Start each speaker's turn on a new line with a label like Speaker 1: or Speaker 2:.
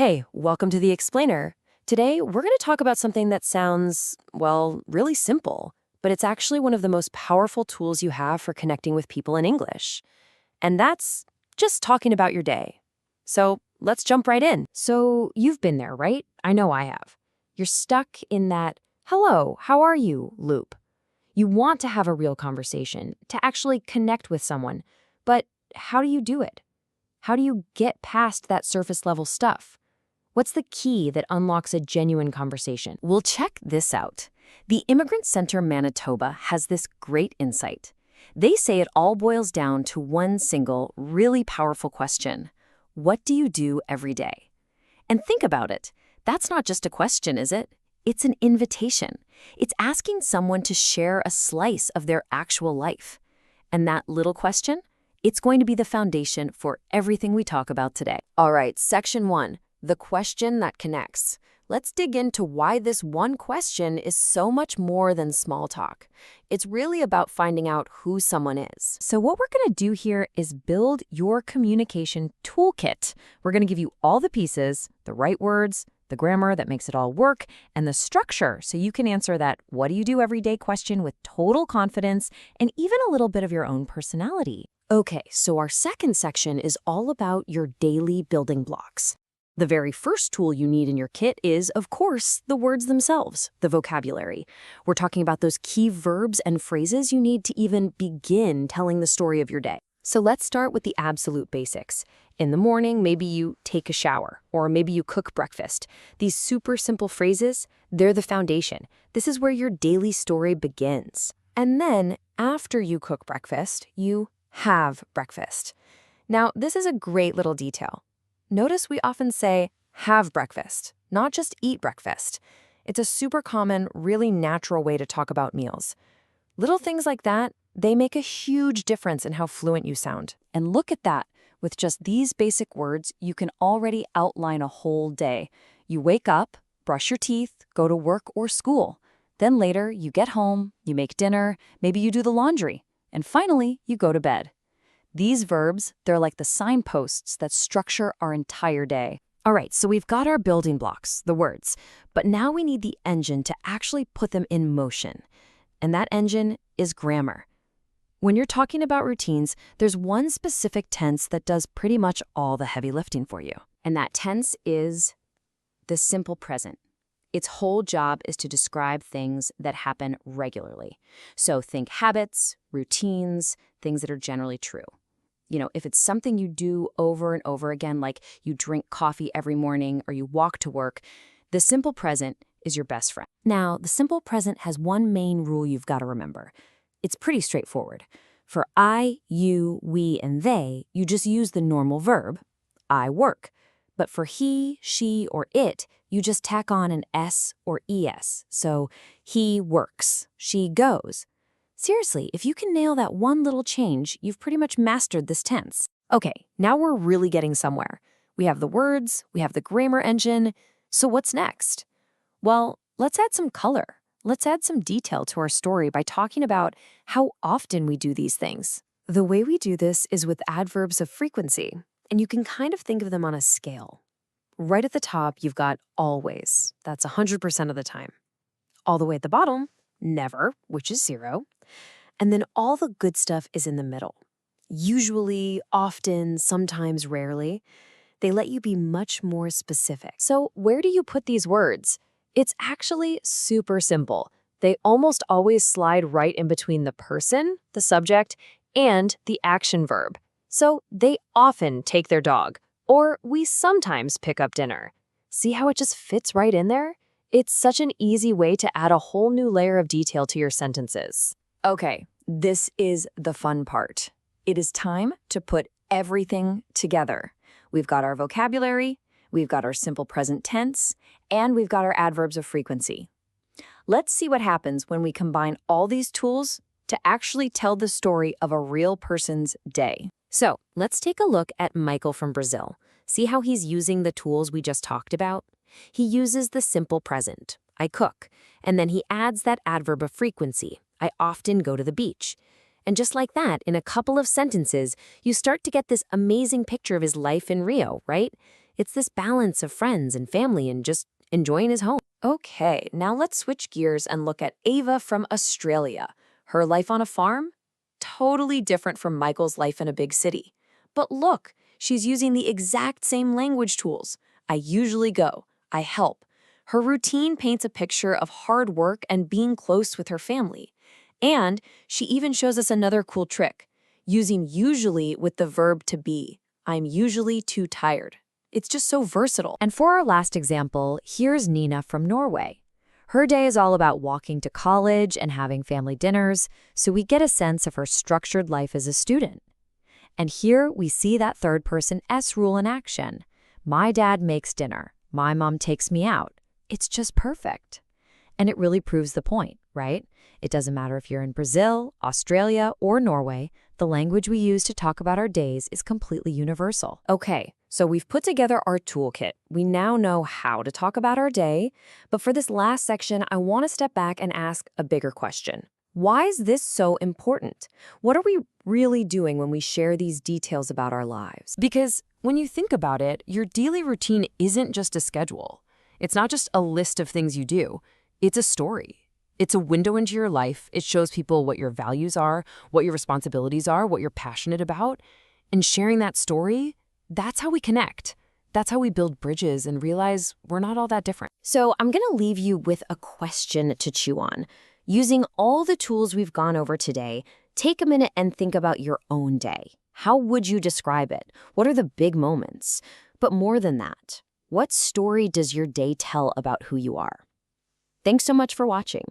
Speaker 1: Hey, welcome to the Explainer. Today, we're going to talk about something that sounds, well, really simple, but it's actually one of the most powerful tools you have for connecting with people in English. And that's just talking about your day. So let's jump right in. So you've been there, right? I know I have. You're stuck in that, hello, how are you loop. You want to have a real conversation, to actually connect with someone, but how do you do it? How do you get past that surface level stuff? What's the key that unlocks a genuine conversation? Well, check this out. The Immigrant Center Manitoba has this great insight. They say it all boils down to one single, really powerful question. What do you do every day? And think about it. That's not just a question, is it? It's an invitation. It's asking someone to share a slice of their actual life. And that little question? It's going to be the foundation for everything we talk about today. All right, section 1. The question that connects. Let's dig into why this one question is so much more than small talk. It's really about finding out who someone is. So what we're going to do here is build your communication toolkit. We're going to give you all the pieces, the right words, the grammar that makes it all work, and the structure so you can answer that what do you do every day question with total confidence and even a little bit of your own personality. Okay, so our second section is all about your daily building blocks. The very first tool you need in your kit is, of course, the words themselves, the vocabulary. We're talking about those key verbs and phrases you need to even begin telling the story of your day. So let's start with the absolute basics. In the morning, maybe you take a shower, or maybe you cook breakfast. These super simple phrases, they're the foundation. This is where your daily story begins. And then, after you cook breakfast, you have breakfast. Now, this is a great little detail. Notice we often say, have breakfast, not just eat breakfast. It's a super common, really natural way to talk about meals. Little things like that, they make a huge difference in how fluent you sound. And look at that. With just these basic words, you can already outline a whole day. You wake up, brush your teeth, go to work or school. Then later, you get home, you make dinner, maybe you do the laundry. And finally, you go to bed. These verbs, they're like the signposts that structure our entire day. All right, so we've got our building blocks, the words, but now we need the engine to actually put them in motion. And that engine is grammar. When you're talking about routines, there's one specific tense that does pretty much all the heavy lifting for you. And that tense is the simple present. Its whole job is to describe things that happen regularly. So think habits, routines, things that are generally true. You know, if it's something you do over and over again, like you drink coffee every morning or you walk to work, the simple present is your best friend. Now, the simple present has one main rule you've got to remember. It's pretty straightforward. For I, you, we, and they, you just use the normal verb, I work. But for he, she, or it, you just tack on an S or ES. So he works, she goes. Seriously, if you can nail that one little change, you've pretty much mastered this tense. Okay, now we're really getting somewhere. We have the words, we have the grammar engine. So what's next? Well, let's add some color. Let's add some detail to our story by talking about how often we do these things. The way we do this is with adverbs of frequency, and you can kind of think of them on a scale. Right at the top, you've got always. That's 100% of the time. All the way at the bottom, never, which is 0. And then all the good stuff is in the middle. Usually, often, sometimes, rarely. They let you be much more specific. So where do you put these words? It's actually super simple. They almost always slide right in between the person, the subject, and the action verb. So they often take their dog, or we sometimes pick up dinner. See how it just fits right in there? It's such an easy way to add a whole new layer of detail to your sentences. Okay, this is the fun part. It is time to put everything together. We've got our vocabulary, we've got our simple present tense, and we've got our adverbs of frequency. Let's see what happens when we combine all these tools to actually tell the story of a real person's day. So let's take a look at Michael from Brazil. See how he's using the tools we just talked about? He uses the simple present, I cook, and then he adds that adverb of frequency, I often go to the beach. And just like that, in a couple of sentences, you start to get this amazing picture of his life in Rio, right? It's this balance of friends and family and just enjoying his home. Okay, now let's switch gears and look at Ava from Australia. Her life on a farm? Totally different from Michael's life in a big city. But look, she's using the exact same language tools. I usually go. I help. Her routine paints a picture of hard work and being close with her family. And she even shows us another cool trick, using usually with the verb to be. I'm usually too tired. It's just so versatile. And for our last example, here's Nina from Norway. Her day is all about walking to college and having family dinners, so we get a sense of her structured life as a student. And here we see that third-person S rule in action. My dad makes dinner. My mom takes me out. It's just perfect. And it really proves the point, right? It doesn't matter if you're in Brazil, Australia, or Norway, the language we use to talk about our days is completely universal. Okay, so we've put together our toolkit. We now know how to talk about our day, but for this last section, I want to step back and ask a bigger question. Why is this so important? What are we really doing when we share these details about our lives? Because when you think about it, your daily routine isn't just a schedule. It's not just a list of things you do. It's a story. It's a window into your life. It shows people what your values are, what your responsibilities are, what you're passionate about. And sharing that story, that's how we connect. That's how we build bridges and realize we're not all that different. So I'm going to leave you with a question to chew on. Using all the tools we've gone over today, take a minute and think about your own day. How would you describe it? What are the big moments? But more than that, what story does your day tell about who you are? Thanks so much for watching.